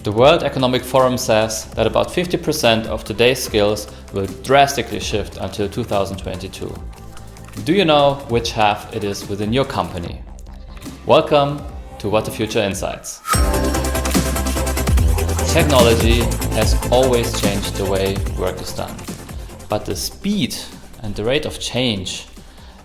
The World Economic Forum says that about 50% of today's skills will drastically shift until 2022. Do you know which half it is within your company? Welcome to What the Future Insights. Technology has always changed the way work is done, but the speed and the rate of change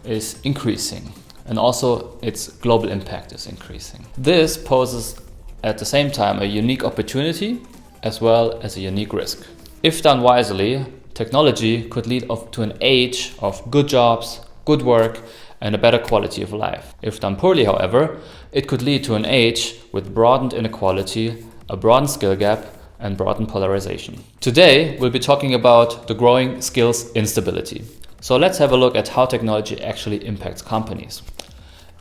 is increasing, and also its global impact is increasing. This poses at the same time a unique opportunity as well as a unique risk. If done wisely, technology could lead to an age of good jobs, good work, and a better quality of life. If done poorly, however, it could lead to an age with broadened inequality, a broadened skill gap, and broadened polarization. Today, we'll be talking about the growing skills instability. So let's have a look at how technology actually impacts companies.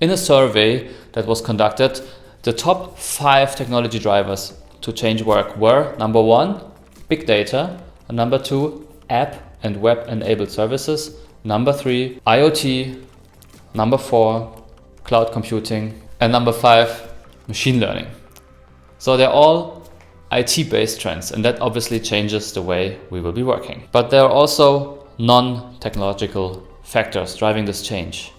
In a survey that was conducted, the top 5 technology drivers to change work were: number 1, big data; number 2, app and web-enabled services; number 3, IoT; number 4, cloud computing; and number 5, machine learning. So they're all IT-based trends, and that obviously changes the way we will be working. But there are also non-technological factors driving this change.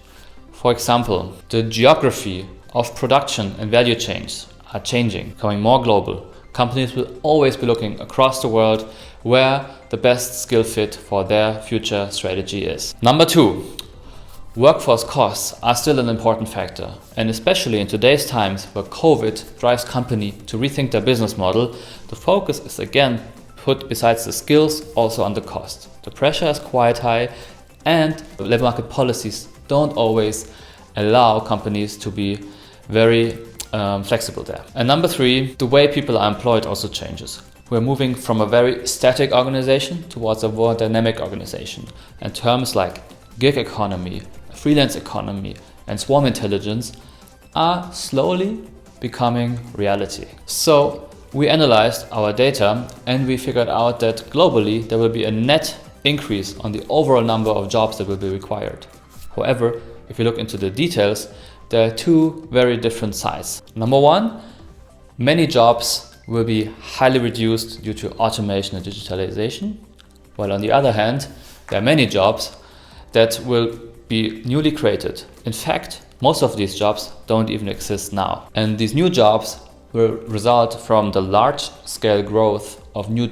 For example, the geography of production and value chains are changing, becoming more global. Companies will always be looking across the world where the best skill fit for their future strategy is. Number 2, workforce costs are still an important factor, and especially in today's times where COVID drives companies to rethink their business model, the focus is again put, besides the skills, also on the cost. The pressure is quite high, and labor market policies don't always allow companies to be very flexible there. And number 3, the way people are employed also changes. We're moving from a very static organization towards a more dynamic organization. And terms like gig economy, freelance economy, and swarm intelligence are slowly becoming reality. So we analyzed our data and we figured out that globally there will be a net increase on the overall number of jobs that will be required. However, if you look into the details, there are 2 very different sides. Number 1, many jobs will be highly reduced due to automation and digitalization, while on the other hand, there are many jobs that will be newly created. In fact, most of these jobs don't even exist now. And these new jobs will result from the large-scale growth of new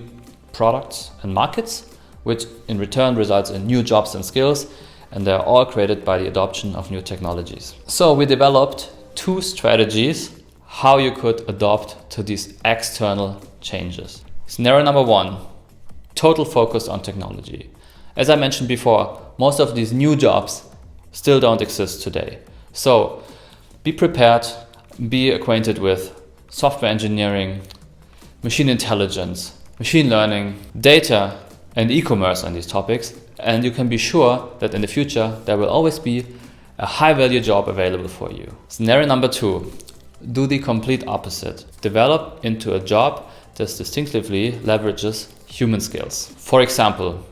products and markets, which in return results in new jobs and skills, and they're all created by the adoption of new technologies. So we developed 2 strategies how you could adapt to these external changes. Scenario number 1, total focus on technology. As I mentioned before, most of these new jobs still don't exist today. So be prepared, be acquainted with software engineering, machine intelligence, machine learning, data, and e-commerce on these topics, and you can be sure that in the future there will always be a high-value job available for you. Scenario number 2, do the complete opposite. Develop into a job that distinctively leverages human skills. For example,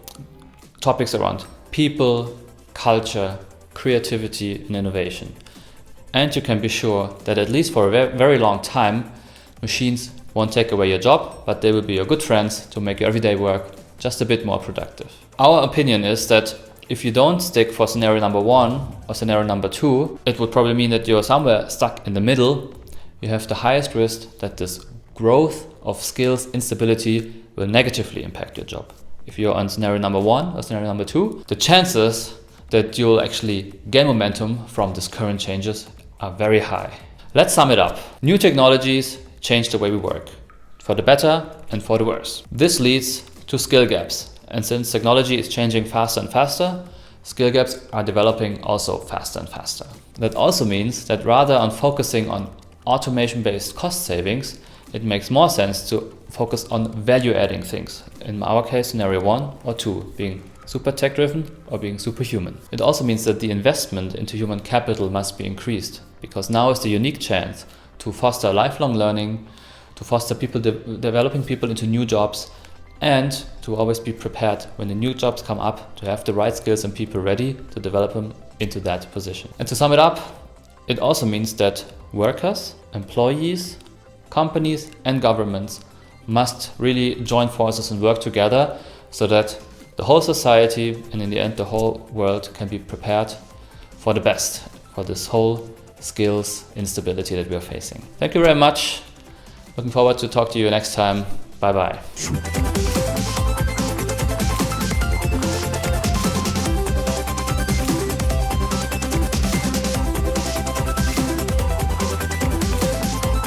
topics around people, culture, creativity, and innovation. And you can be sure that at least for a very long time, machines won't take away your job, but they will be your good friends to make your everyday work just a bit more productive. Our opinion is that if you don't stick for scenario number 1 or scenario number 2, it would probably mean that you're somewhere stuck in the middle. You have the highest risk that this growth of skills instability will negatively impact your job. If you're on scenario number 1 or scenario number 2, the chances that you'll actually gain momentum from these current changes are very high. Let's sum it up. New technologies change the way we work, for the better and for the worse. This leads to skill gaps. And since technology is changing faster and faster, skill gaps are developing also faster and faster. That also means that rather than focusing on automation-based cost savings, it makes more sense to focus on value-adding things. In our case, scenario 1 or 2, being super tech-driven or being superhuman. It also means that the investment into human capital must be increased, because now is the unique chance to foster lifelong learning, to foster people developing people into new jobs, and to always be prepared when the new jobs come up, to have the right skills and people ready to develop them into that position. And to sum it up, it also means that workers, employees, companies and governments must really join forces and work together so that the whole society and in the end the whole world can be prepared for the best, for this whole skills instability that we are facing. Thank you very much. Looking forward to talk to you next time. Bye bye.